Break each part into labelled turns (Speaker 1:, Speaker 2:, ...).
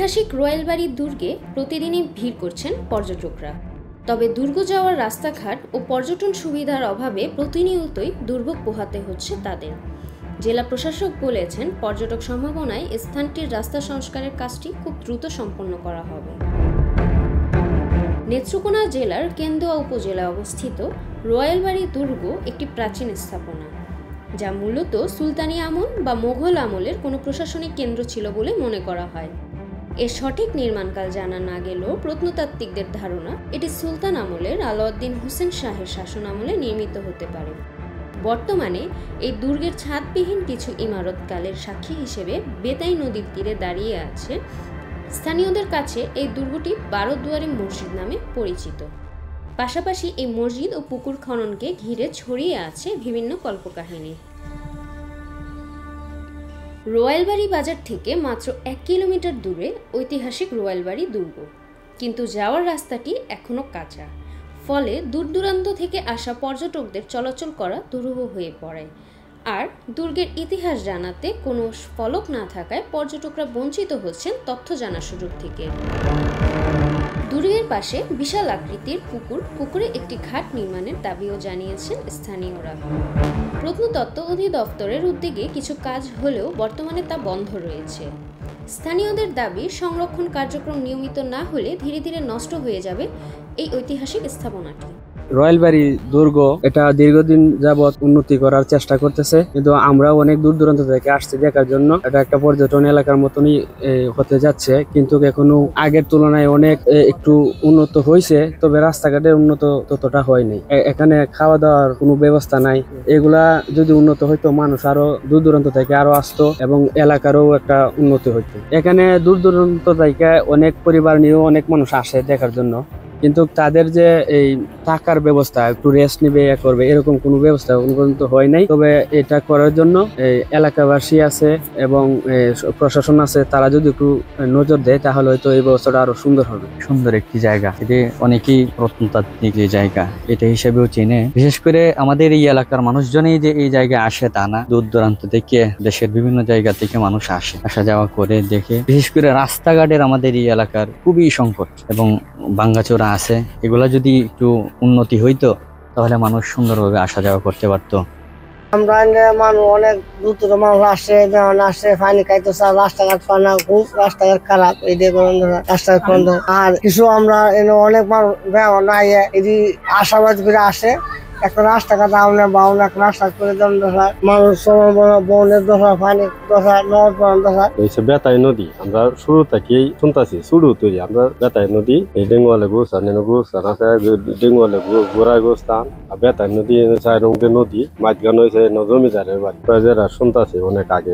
Speaker 1: ঐতিহাসিক রয়্যালবাড়ি দুর্গে প্রতিদিনই ভিড় করছেন পর্যটকরা। তবে দুর্গ যাওয়ার রাস্তাঘাট ও পর্যটন সুবিধার অভাবে প্রতিনিয়তই দুর্ভোগ পোহাতে হচ্ছে তাদের। জেলা প্রশাসক বলেছেন, পর্যটক সম্ভাবনায় স্থানটির রাস্তা সংস্কারের কাজটি খুব দ্রুত সম্পন্ন করা হবে। নেত্রকোনা জেলার কেন্দুয়া উপজেলায় অবস্থিত রয়্যালবাড়ি দুর্গ একটি প্রাচীন স্থাপনা, যা মূলত সুলতানি আমল বা মোগল আমলের কোনো প্রশাসনিক কেন্দ্র ছিল বলে মনে করা হয়। এর সঠিক নির্মাণকাল জানা না গেলেও প্রত্নতাত্ত্বিকদের ধারণা এটি সুলতান আমলের আলাউদ্দিন হোসেন শাহের শাসন আমলে নির্মিত হতে পারে। বর্তমানে এই দুর্গের ছাদবিহীন কিছু ইমারতকালের সাক্ষী হিসেবে বেতাই নদীর তীরে দাঁড়িয়ে আছে। স্থানীয়দের কাছে এই দুর্গটি 12 দুয়ারে মসজিদ নামে পরিচিত। পাশাপাশি এই মসজিদ ও পুকুর খননকে ঘিরে ছড়িয়ে আছে বিভিন্ন কল্পকাহিনী। রয়্যালবাড়ি বাজার থেকে মাত্র 1 কিলোমিটার দূরে ঐতিহাসিক রয়্যালবাড়ি দুর্গ, কিন্তু যাওয়ার রাস্তাটি এখনো কাঁচা। ফলে দূর দূরান্ত থেকে আসা পর্যটকদের চলাচল করা দুরূহ হয়ে পড়ে। আর দুর্গের ইতিহাস জানাতে কোনো ফলক না থাকায় পর্যটকরা বঞ্চিত হচ্ছেন তথ্য জানার সুযোগ থেকে। দুর্গের পাশে বিশাল আকৃতির পুকুরে একটি ঘাট নির্মাণের দাবিও জানিয়েছেন স্থানীয়রা। প্রত্নতত্ত্ব অধিদপ্তরের উদ্যোগে কিছু কাজ হলেও বর্তমানে তা বন্ধ রয়েছে। স্থানীয়দের দাবি, সংরক্ষণ কার্যক্রম নিয়মিত না হলে ধীরে ধীরে নষ্ট হয়ে যাবে এই ঐতিহাসিক স্থাপনাটি।
Speaker 2: রয়্যালবাড়ি দুর্গ এটা দীর্ঘদিন যাবৎ উন্নতি করার চেষ্টা করতেছে, কিন্তু আমরা অনেক দূর দূরান্ত থেকে আসছি দেখার জন্য। এটা একটা পর্যটন এলাকার মতনই হতে যাচ্ছে, কিন্তু এখনো আগের তুলনায় অনেক একটু উন্নত হয়েছে, তবে রাস্তাঘাটের উন্নত ততটা হয়নি। এখানে খাওয়া দাওয়ার কোনো ব্যবস্থা নাই। এগুলা যদি উন্নত হইতো, মানুষ আরো দূর দূরান্ত থেকে আরো আসতো এবং এলাকারও একটা উন্নতি হইতো। এখানে দূর দূরান্ত থেকে অনেক পরিবার নিয়েও অনেক মানুষ আসে দেখার জন্য, কিন্তু তাদের যে এই থাকার ব্যবস্থা, একটু রেস্ট নিবে করবে, এরকম কোনো ব্যবস্থা পর্যন্ত হয় নাই। তবে এটা করার জন্য এলাকাবাসী আছে এবং প্রশাসন আছে, তারা যদি একটু নজর দেয় তাহলে হয়তো এই ব্যবস্থাটা আরো সুন্দর হবে।
Speaker 3: সুন্দর একটি জায়গা, এটি অনেকেই প্রত্নতাত্ত্বিক জায়গা এটা হিসেবেও চেনে। বিশেষ করে আমাদের এই এলাকার মানুষজনই যে এই জায়গায় আসে তা না, দূর দূরান্ত থেকে দেশের বিভিন্ন জায়গা থেকে মানুষ আসা যাওয়া করে দেখে। বিশেষ করে রাস্তাঘাটের আমাদের এই এলাকার খুবই সংকট এবং ভাঙ্গাচোরা আছে। এগুলা যদি একটু উন্নতি হইতো তাহলে মানুষ সুন্দরভাবে আসা যাওয়া করতে পারতো।
Speaker 4: আমরা মানুষ অনেক দূর মানুষ আসে, আসে পানি খাইতে চায়, রাস্তাঘাট পানা খুব রাস্তাঘাট খারাপ, এই দিয়ে রাস্তাঘাট বন্ধ। আর কিছু আমরা অনেক মানুষ নাই এদি আশাবাদ করে আসে, একটা রাস্তাঘাট আমরা বাউন এক রাস্তা করে মানুষ বনের দশা, পানি দশা, নদী দশা।
Speaker 5: বেতাই নদী আমরা শুরু থেকেই শুনতেছি, শুরু তৈরি আমরা বেতাই নদী, এই ডেঙ্গুয়ালে গোস্তান আছে, ডেঙ্গুয়ালে গোড়া গোস্তান, বেতাই নদী নদী মাঝখান হয়েছে জমিদারের বাড়ি, যারা শুনতেছি অনেক আগে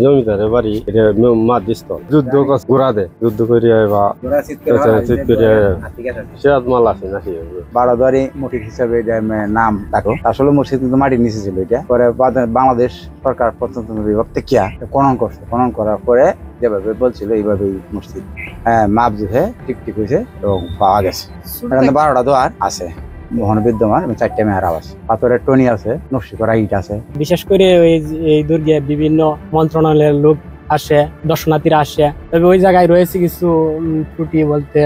Speaker 5: জমিদারের বাড়ি। এটা মাধ্যস্থল, যুদ্ধ ঘোরা দেয়, যুদ্ধ করিয়া বা সিরাজ মাল আছে নাকি
Speaker 6: বারোদুয়ারি মসজিদ হিসাবে নাম থাকো। আসলে মসজিদ কিন্তু মাটির নিচে ছিল। এটা পরে বাংলাদেশ সরকার প্রত্নতত্ত্ব বিভাগ থেকে খনন করছে। খনন করার পরে যেভাবে বলছিল এইভাবে মসজিদ মাপ জুহে ঠিক হয়েছে এবং পাওয়া গেছে। এখানে 12টা দোয়ার আছে বিদ্যমান, 4টে মেহরাব আছে, পাথরের টনি আছে, নকশি করা ইট আছে।
Speaker 7: বিশেষ করে এই দুর্গে বিভিন্ন মন্ত্রণালয়ের লোক আসে, দর্শনার্থীরা আসে। তবে ওই জায়গায় রয়েছে কিছু ত্রুটি বলতে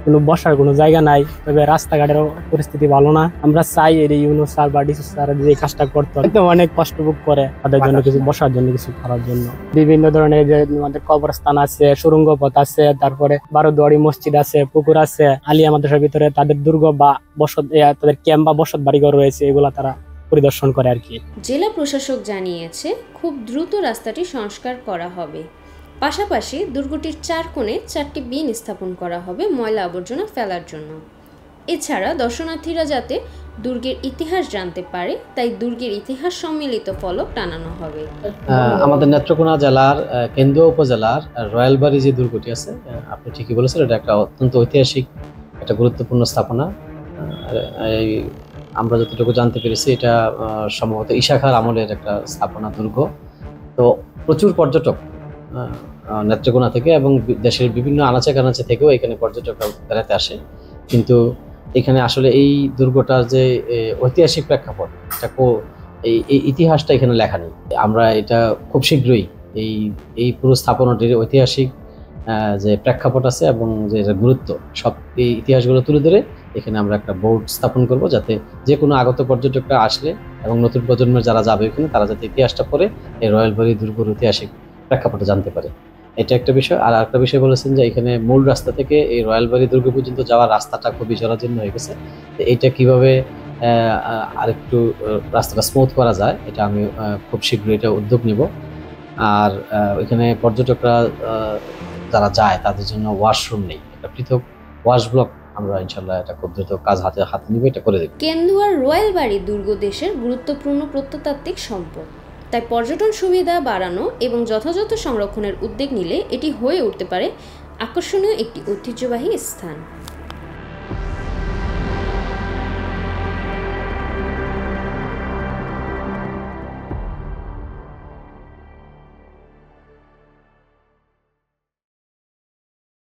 Speaker 7: কোনো বসার কোনো জায়গা নাই, তবে রাস্তাঘাটের পরিস্থিতি ভালো না। আমরা চাই এর ইউনুস স্যার বা ডিসি স্যার যে কাজটা করতো, অনেক কষ্ট ভোগ করে তাদের জন্য কিছু বসার জন্য, কিছু করার জন্য। বিভিন্ন ধরনের যে আমাদের কবরস্থান আছে, সুরঙ্গ পথ আছে, তারপরে 12 দুয়ারি মসজিদ আছে, পুকুর আছে, আলিয়া মাদ্রাসার ভিতরে তাদের দুর্গ বা বসত, তাদের ক্যাম্প বা বসত বাড়িঘর রয়েছে, এগুলা তারা পরিদর্শন করে আর কি।
Speaker 1: জেলা প্রশাসক জানিয়েছে, খুব দ্রুত রাস্তাটি সংস্কার করা হবে। পাশাপাশি দুর্গটির 4 কোণে 4টি বিন স্থাপন করা হবে ময়লা আবর্জনা ফেলার জন্য। এছাড়া দর্শনার্থীরা যাতে দুর্গের ইতিহাস জানতে পারে, তাই দুর্গের ইতিহাস সম্মিলিত ফলক টানানো হবে।
Speaker 8: আমাদের নেত্রকোনা জেলার কেন্দুয়া উপজেলার রয়্যালবাড়ি যে দুর্গটি আছে, আপনি ঠিকই বলেছেন, এটা একটা অত্যন্ত ঐতিহাসিক, একটা গুরুত্বপূর্ণ স্থাপনা। আমরা যতটুকু জানতে পেরেছি এটা সম্ভবত ঈশা খাঁর আমলের একটা স্থাপনা দুর্গ। তো প্রচুর পর্যটক নেত্রকোনা থেকে এবং দেশের বিভিন্ন আনাচে কানাচে থেকেও এখানে পর্যটকরা বেড়াতে আসে, কিন্তু এখানে আসলে এই দুর্গটার যে ঐতিহাসিক প্রেক্ষাপট, এটা এই ইতিহাসটা এখানে লেখা নেই। আমরা এটা খুব শীঘ্রই এই পুরো স্থাপনাটির ঐতিহাসিক যে প্রেক্ষাপট আছে এবং যে গুরুত্ব, সব এই ইতিহাসগুলো তুলে ধরে এখানে আমরা একটা বোর্ড স্থাপন করব, যাতে যে কোনো আগত পর্যটকরা আসলে এবং নতুন প্রজন্মের যারা যাবে এখানে তারা যাতে ইতিহাসটা পড়ে এই রয়্যাল বাড়ি দুর্গের ঐতিহাসিক প্রেক্ষাপটে জানতে পারে। এটা একটা বিষয়। আর একটা বিষয় বলেছেন যে এখানে মূল রাস্তা থেকে এই রয়্যাল বাড়ি দুর্গ পর্যন্ত যাওয়ার রাস্তাটা খুবই জরাজীর্ণ হয়ে গেছে। তো এইটা কিভাবে আরেকটু রাস্তাটা স্মুথ করা যায়, এটা আমি খুব শীঘ্রই এটা উদ্যোগ নিব। আর এখানে পর্যটকরা যারা যায় তাদের জন্য ওয়াশরুম নেই, একটা পৃথক ওয়াশ ব্লক আমরা ইনশাল্লাহ এটা খুব দ্রুত কাজ হাতে নিবে, এটা করে দেব।
Speaker 1: কেন্দুয়ার রয়্যাল বাড়ি দুর্গ দেশের গুরুত্বপূর্ণ প্রত্নতাত্ত্বিক সম্পদ, তাই পর্যটন সুবিধা বাড়ানো এবং যথাযথ সংরক্ষণের উদ্যোগ নিলে এটি হয়ে উঠতে পারে আকর্ষণীয় একটি ঐতিহ্যবাহী স্থান।